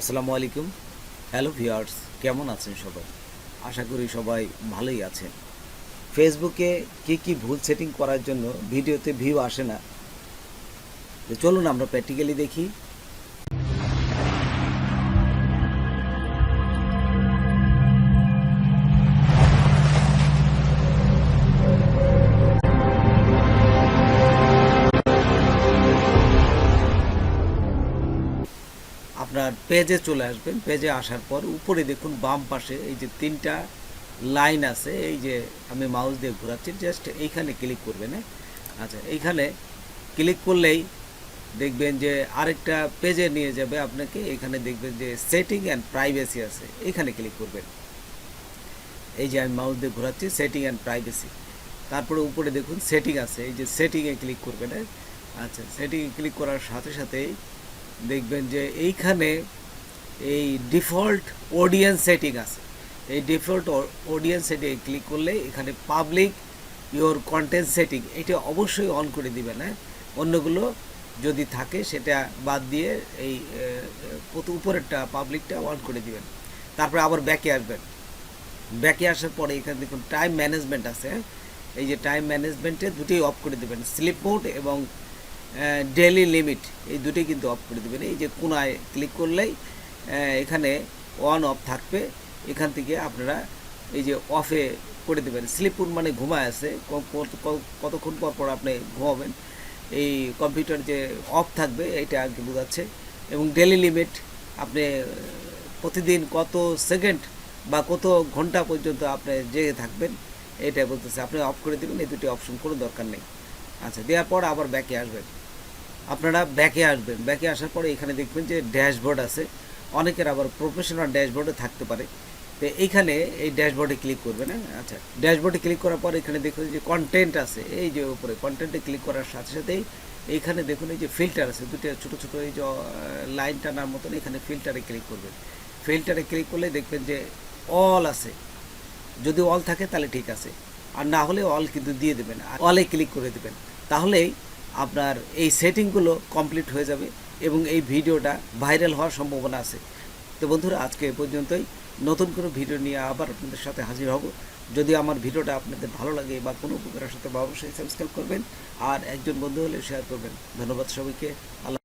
আসসালামু আলাইকুম। Hello viewers, কেমন আছেন সবাই? আশা করি সবাই ভালোই আছেন। ফেসবুকে কি ভুল সেটিং করার জন্য ভিডিওতে ভিউ আসে না, তো চলুন আমরা প্র্যাকটিক্যালি দেখি। আপনার পেজে চলে আসবেন। পেজে আসার পর উপরে দেখুন বাম পাশে এই যে তিনটা লাইন আছে, এই যে আমি মাউস দিয়ে ঘোরাচ্ছি, জাস্ট এইখানে ক্লিক করবেন। হ্যাঁ, আচ্ছা, এইখানে ক্লিক করলেই দেখবেন যে আরেকটা পেজে নিয়ে যাবে আপনাকে। এখানে দেখবেন যে সেটিং অ্যান্ড প্রাইভেসি আছে, এখানে ক্লিক করবেন। এই যে আমি মাউস দিয়ে ঘোরাচ্ছি, সেটিং অ্যান্ড প্রাইভেসি। তারপরে উপরে দেখুন সেটিং আছে, এই যে সেটিংয়ে ক্লিক করবেন। আচ্ছা, সেটিংয়ে ক্লিক করার সাথে সাথেই দেখবেন যে এইখানে এই ডিফল্ট অডিয়েন্স সেটিং আছে। এই ডিফল্ট অডিয়েন্স সেটিংয়ে ক্লিক করলে এখানে পাবলিক ইওর কন্টেন্ট সেটিং এটা অবশ্যই অন করে দিবেন। অন্যগুলো যদি থাকে সেটা বাদ দিয়ে এই উপরেরটা পাবলিকটা অন করে দিবেন। তারপরে আবার ব্যাকে আসবেন। ব্যাকে আসার পরে এখানে দেখুন টাইম ম্যানেজমেন্ট আছে। এই যে টাইম ম্যানেজমেন্টে দুটোই অফ করে দেবেন, স্লিপ মোড এবং ডেইলি লিমিট, এই দুটোই কিন্তু অফ করে দেবেন। এই যে কোনায় ক্লিক করলেই এখানে অন অফ থাকবে। এখান থেকে আপনারা এই যে অফে করে দেবেন। স্লিপ মোড মানে ঘুমায় আছে, কতক্ষণ পর পর আপনি ঘুমাবেন, এই কম্পিউটার যে অফ থাকবে এটা আর কি বোঝাচ্ছে। এবং ডেইলি লিমিট, আপনি প্রতিদিন কত সেকেন্ড বা কত ঘন্টা পর্যন্ত আপনি জেগে থাকবেন এটা বলতেছে, আপনি অফ করে দেবেন। এই দুটি অপশন কোনো দরকার নেই। আচ্ছা, দেওয়ার পর আবার ব্যাকে আসবেন। আপনারা ব্যাকে আসবেন, ব্যাকে আসার পরে এখানে দেখবেন যে ড্যাশবোর্ড আছে। অনেকের আবার প্রফেশনাল ড্যাশবোর্ডে থাকতে পারে, তো এইখানে এই ড্যাশবোর্ডে ক্লিক করবেন। আচ্ছা, ড্যাশবোর্ডে ক্লিক করার পর এখানে দেখুন যে কন্টেন্ট আছে, এই যে উপরে কন্টেন্টে ক্লিক করার সাথে সাথেই এইখানে দেখুন এই যে ফিল্টার আছে, দুটো ছোটো ছোটো এই যে লাইন টানার মতন, এখানে ফিল্টারে ক্লিক করবেন। ফিল্টারে ক্লিক করলে দেখবেন যে অল আছে। যদি অল থাকে তাহলে ঠিক আছে, আর না হলে অল কিন্তু দিয়ে দেবেন, আর অলে ক্লিক করে দেবেন। তাহলেই আপনার এই সেটিংগুলো কমপ্লিট হয়ে যাবে এবং এই ভিডিওটা ভাইরাল হওয়ার সম্ভাবনা আছে। তো বন্ধুরা, আজকে এ পর্যন্তই। নতুন কোনো ভিডিও নিয়ে আবার আপনাদের সাথে হাজির হব। যদি আমার ভিডিওটা আপনাদের ভালো লাগে বা কোনো উপকারের সাথে, অবশ্যই সাবস্ক্রাইব করবেন আর একজন বন্ধু হলে শেয়ার করবেন। ধন্যবাদ সবাইকে। আল্লাহ।